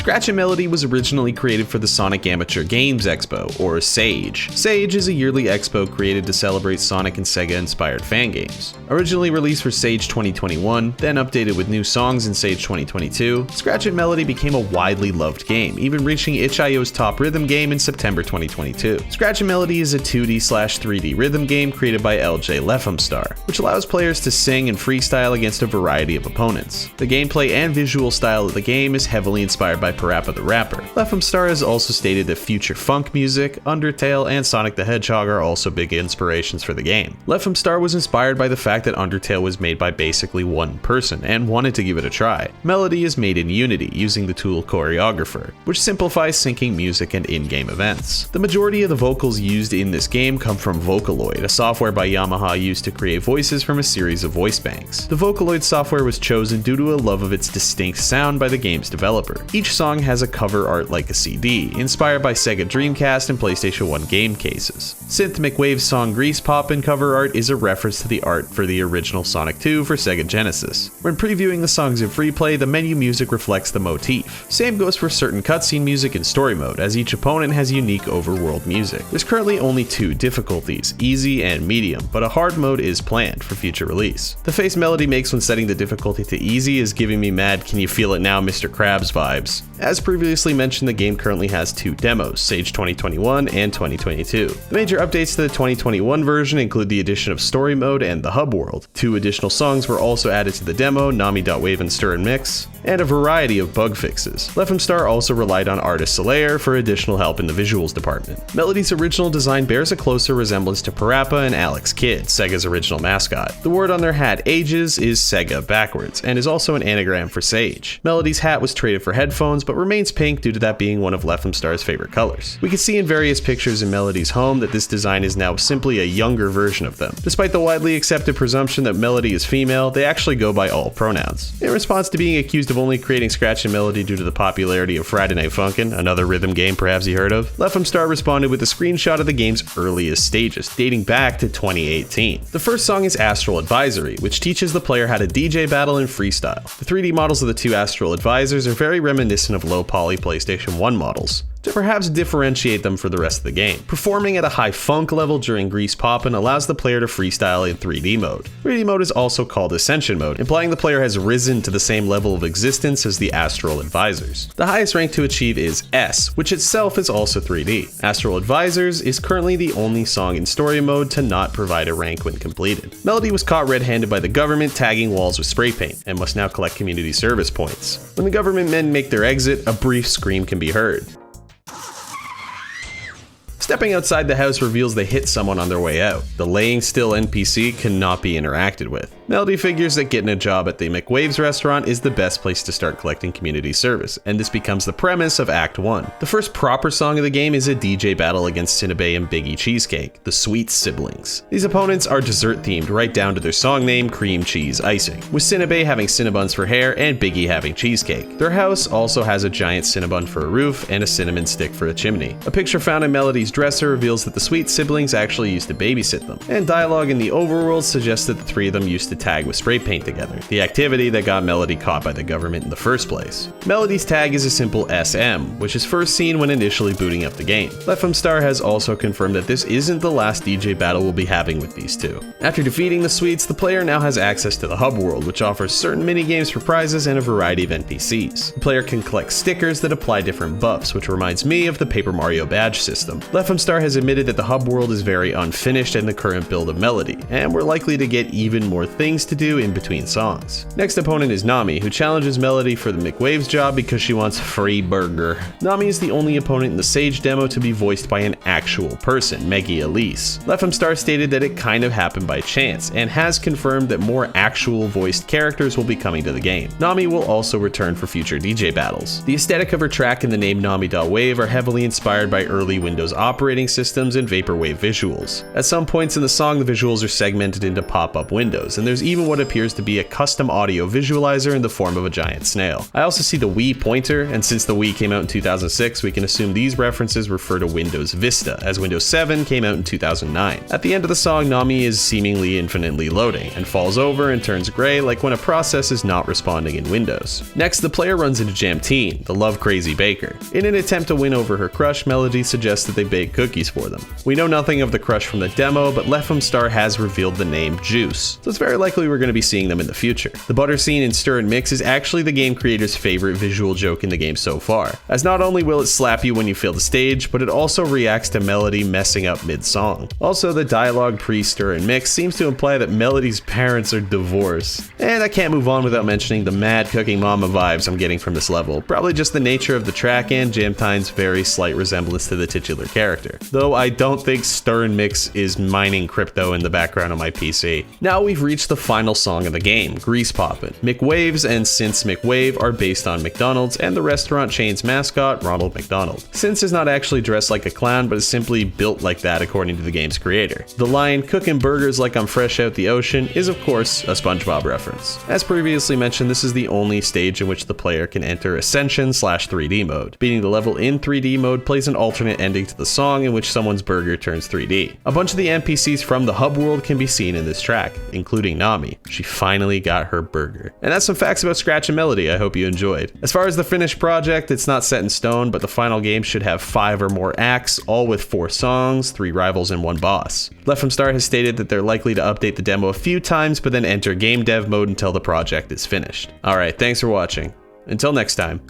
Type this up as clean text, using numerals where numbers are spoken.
Scratchin Melody was originally created for the Sonic Amateur Games Expo, or SAGE. SAGE is a yearly expo created to celebrate Sonic and Sega-inspired fan games. Originally released for SAGE 2021, then updated with new songs in SAGE 2022, Scratchin Melody became a widely loved game, even reaching itch.io's top rhythm game in September 2022. Scratchin Melody is a 2D/3D rhythm game created by LJ Lefumstar, which allows players to sing and freestyle against a variety of opponents. The gameplay and visual style of the game is heavily inspired by Parappa the Rapper. Lefumstar has also stated that future funk music, Undertale, and Sonic the Hedgehog are also big inspirations for the game. Lefumstar was inspired by the fact that Undertale was made by basically one person and wanted to give it a try. Melodii is made in Unity using the tool Choreographer, which simplifies syncing music and in-game events. The majority of the vocals used in this game come from Vocaloid, a software by Yamaha used to create voices from a series of voice banks. The Vocaloid software was chosen due to a love of its distinct sound by the game's developer. Each song has a cover art like a CD, inspired by Sega Dreamcast and PlayStation 1 game cases. Synth McWave's song Grease Poppin' cover art is a reference to the art for the original Sonic 2 for Sega Genesis. When previewing the songs in free play, the menu music reflects the motif. Same goes for certain cutscene music in story mode, as each opponent has unique overworld music. There's currently only two difficulties, easy and medium, but a hard mode is planned for future release. The face Melodii makes when setting the difficulty to easy is giving me mad "Can you feel it now, Mr. Krabs" vibes. As previously mentioned, the game currently has two demos, SAGE 2021 and 2022. The major updates to the 2021 version include the addition of story mode and the hub world. Two additional songs were also added to the demo, Nami.wave and Stir and Mix, and a variety of bug fixes. Lefumstar also relied on artist Solaire for additional help in the visuals department. Melodii's original design bears a closer resemblance to Parappa and Alex Kidd, Sega's original mascot. The word on their hat, Ages, is Sega backwards, and is also an anagram for Sage. Melodii's hat was traded for headphones, but remains pink due to that being one of Lefumstar's favorite colors. We can see in various pictures in Melodii's home that this design is now simply a younger version of them. Despite the widely accepted presumption that Melodii is female, they actually go by all pronouns. In response to being accused of only creating Scratchin Melody due to the popularity of Friday Night Funkin', another rhythm game perhaps you heard of, Lefumstar responded with a screenshot of the game's earliest stages, dating back to 2018. The first song is Astral Advisory, which teaches the player how to DJ battle and freestyle. The 3D models of the two Astral Advisors are very reminiscent of low-poly PlayStation 1 models, to perhaps differentiate them for the rest of the game. Performing at a high funk level during Grease Poppin' allows the player to freestyle in 3D mode. 3D mode is also called Ascension mode, implying the player has risen to the same level of existence as the Astral Advisors. The highest rank to achieve is S, which itself is also 3D. Astral Advisors is currently the only song in story mode to not provide a rank when completed. Melodii was caught red-handed by the government tagging walls with spray paint, and must now collect community service points. When the government men make their exit, a brief scream can be heard. Stepping outside the house reveals they hit someone on their way out. The laying still NPC cannot be interacted with. Melodii figures that getting a job at the McWave's restaurant is the best place to start collecting community service, and this becomes the premise of Act 1. The first proper song of the game is a DJ battle against Cinnabay and Biggie Cheesecake, the Sweet Siblings. These opponents are dessert themed right down to their song name, Cream Cheese Icing, with Cinnabay having Cinnabuns for hair and Biggie having cheesecake. Their house also has a giant Cinnabun for a roof and a cinnamon stick for a chimney. A picture found in Melodii's dresser reveals that the Sweet Siblings actually used to babysit them, and dialogue in the overworld suggests that the three of them used to tag with spray paint together, the activity that got Melodii caught by the government in the first place. Melodii's tag is a simple SM, which is first seen when initially booting up the game. Lefumstar has also confirmed that this isn't the last DJ battle we'll be having with these two. After defeating the Sweets, the player now has access to the hub world, which offers certain mini-games for prizes and a variety of NPCs. The player can collect stickers that apply different buffs, which reminds me of the Paper Mario badge system. Lefumstar has admitted that the hub world is very unfinished in the current build of Melodii, and we're likely to get even more things to do in between songs. Next opponent is Nami, who challenges Melodii for the McWave's job because she wants free burger. Nami is the only opponent in the Sage demo to be voiced by an actual person, Meggie Elise. Lefumstar stated that it kind of happened by chance, and has confirmed that more actual voiced characters will be coming to the game. Nami will also return for future DJ battles. The aesthetic of her track and the name Nami.wave are heavily inspired by early Windows Opera operating systems, and vaporwave visuals. At some points in the song, the visuals are segmented into pop-up windows, and there's even what appears to be a custom audio visualizer in the form of a giant snail. I also see the Wii pointer, and since the Wii came out in 2006, we can assume these references refer to Windows Vista, as Windows 7 came out in 2009. At the end of the song, Nami is seemingly infinitely loading, and falls over and turns gray like when a process is not responding in Windows. Next, the player runs into Jamteen, the love-crazy baker. In an attempt to win over her crush, Melodii suggests that they bake cookies for them. We know nothing of the crush from the demo, but Lefum Star has revealed the name Juice, so it's very likely we're going to be seeing them in the future. The butter scene in Stir and Mix is actually the game creator's favorite visual joke in the game so far, as not only will it slap you when you feel the stage, but it also reacts to Melodii messing up mid-song. Also, the dialogue pre-Stir and Mix seems to imply that Melodii's parents are divorced. And I can't move on without mentioning the mad cooking mama vibes I'm getting from this level, probably just the nature of the track and Jamteen's very slight resemblance to the titular character. Though I don't think Stir and Mix is mining crypto in the background of my PC. Now we've reached the final song of the game, Grease Poppin'. McWaves and Since McWave are based on McDonald's and the restaurant chain's mascot, Ronald McDonald. Since is not actually dressed like a clown, but is simply built like that according to the game's creator. The line, "cooking burgers like I'm fresh out the ocean," is of course a SpongeBob reference. As previously mentioned, this is the only stage in which the player can enter Ascension/3D mode. Beating the level in 3D mode plays an alternate ending to the song in which someone's burger turns 3D. A bunch of the NPCs from the hub world can be seen in this track, including Nami. She finally got her burger. And that's some facts about Scratchin Melody I hope you enjoyed. As far as the finished project, it's not set in stone, but the final game should have 5 or more acts, all with 4 songs, 3 rivals, and 1 boss. Lefum Star has stated that they're likely to update the demo a few times, but then enter game dev mode until the project is finished. Alright, thanks for watching. Until next time.